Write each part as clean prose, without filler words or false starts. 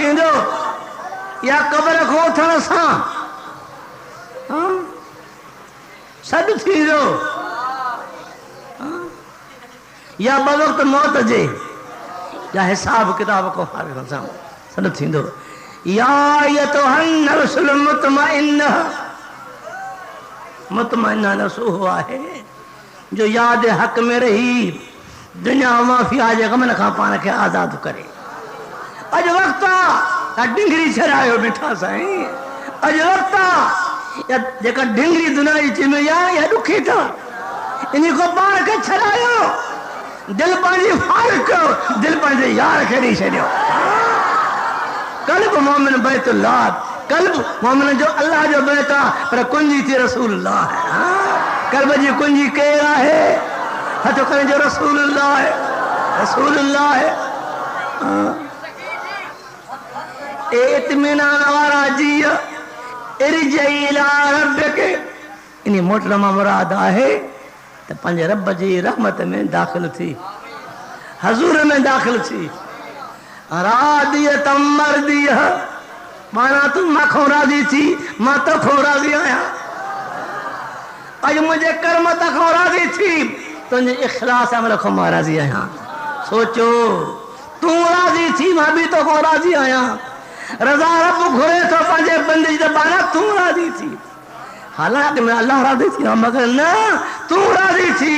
थींदो या क़ब्र खो उथण सां सॾु थींदो या ॿ वक़्त मौत जे या हिसाब किताब को सॾु थींदो। या अय्युहन नफ्सुल मुतमइन्ना मुतमइन्ना नफ्स उहो आहे जो याद हक़ में रही दुनिया माफ़िया जे गमन खां पाण खे आज़ादु करे। अॼु वक़्तु आहे डिंगरी छॾायो बीठा साईं। अॼु वक़्तु आहे जेका डिंगरी दुनिया जी चिमड़ी आहे या ॾुखी अथव इन खां पाण खे छॾायो। दिलि पंहिंजी फार कयो, दिलि पंहिंजे यार खे ॾेई छॾियो। कल्ब मोमिन बैतुल्लाह, कल्ब मोमिन जो अल्लाह जो बैत आहे पर कुंजी थी रसूलुल्लाह है। कल्ब जी कुंजी केरु आहे? हथ खणी जो रसूलुल्लाह है, रसूलुल्लाह है। इत्मीनान वारा जीअ इरजई इला रब्बिक इन मोटण मां मुराद आहे त पंहिंजे रब जी रहमत में दाख़िल थी, हज़ूर में दाख़िल थी। रादियतम मर्दियह माना तू मां राज़ी थी, मां तोखां राज़ी आहियां। अॼु मुंहिंजे कर्म तोखां राज़ी थी, तुंहिंजे इख़लास अमल खां मां राज़ी आहियां। सोचो तूं राज़ी थी, मां बि तोखां राज़ी आहियां। रज़ा रब घुरे थो पंहिंजे बंदे जे बाना तूं राज़ी थी। हालांकि मैं अल्लाह राज़ी थी मगर न तूं राज़ी थी।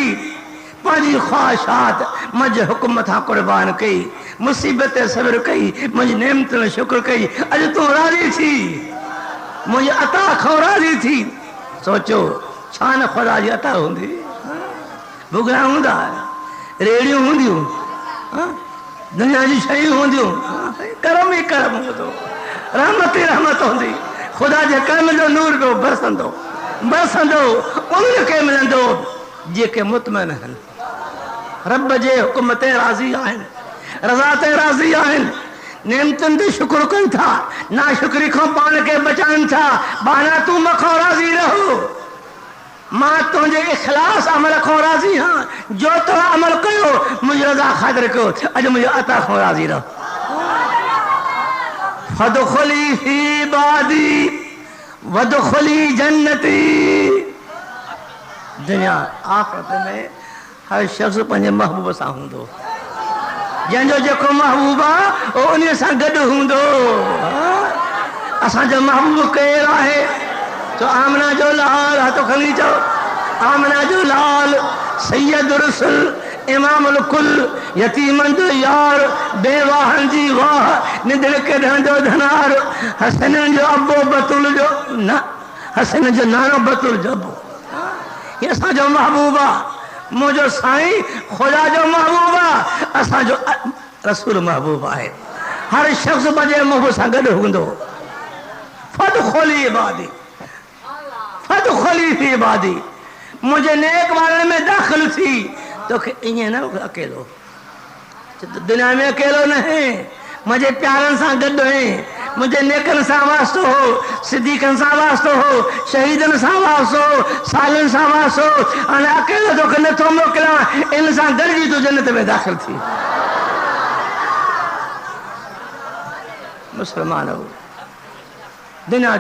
पंहिंजी ख्वाहिशात मुंहिंजे हुकुम था कुर्बान कई, मुसीबत सब्र कई, मुंहिंजी नेमतुनि शुक्र कई। अॼु तूं राज़ी थी, मुंहिंजे अता खां राज़ी थी। सोचो छा न ख़ुदा जी अता हूंदी। भुॻड़ा हूंदा, रेड़ियूं हूंदियूं, दुनिया जी शयूं हूंदियूं, करम ई करम हूंदो, रहमत ई रहमत हूंदी। ख़ुदा जे कर्म जो नूर पियो बरसंदो बरसंदो उन्हनि खे मिलंदो जेके मुतमइन आहिनि, रब जे हुकुम ते राज़ी आहिनि, रज़ा ते राज़ी आहिनि, नेमतुनि ते शुक्र कनि था, नाशुक्री खां पाण खे बचाइनि था। बाना तूं मूंखां राज़ी रहो, मां तुंहिंजे इख़लास अमल खां राज़ी आहियां। जो तो अमल कयो मुंहिंजी रज़ा ख़ातिर कयो, अॼु मुंहिंजे अता खां राज़ी रहो। फदखुली फी इबादी वदखुली जन्नती। दुनिया आख़िरत में हर शख़्स पंहिंजे महबूब सां हूंदो, जंहिंजो जेको महबूब आहे उहो उन सां गॾु हूंदो। असांजो महबूब केरु आहे? चो आमना जो लाल, हथो खणी चओ आमना जो लाल, सैयद रसूल, इमामुल कुल, यतीमन जो यार, बेवाहन जी वाह, निदड़ के जो धनार, हसनन जो अबो बतुल जो न हसन जो नानो बतुल जो अबो। ये असांजो महबूब आहे, मुंहिंजो साईं ख़ुदा जो महबूब आहे, असांजो रसूल महबूब आहे। हर शख़्स पंहिंजे महबूब सां गॾु हूंदो। फदखुली इबादी फदखुली फी इबादी, मुंहिंजे नेक वारनि में दाख़िल थी। तोखे ईअं न अकेलो, दुनिया में अकेलो न है, मुंहिंजे प्यारनि सां गॾु है, मुंहिंजे नेकनि सां वास्तो हो, सिद्दीक़नि सां वास्तो हो, शहीदनि सां वास्तो हो, सालनि सां वास्तो हो। हाणे अकेलो तोखे नथो मोकिलियां, इन सां गॾिजी तूं जन्नत में दाख़िल थी। मुस्लमान हो दुनिया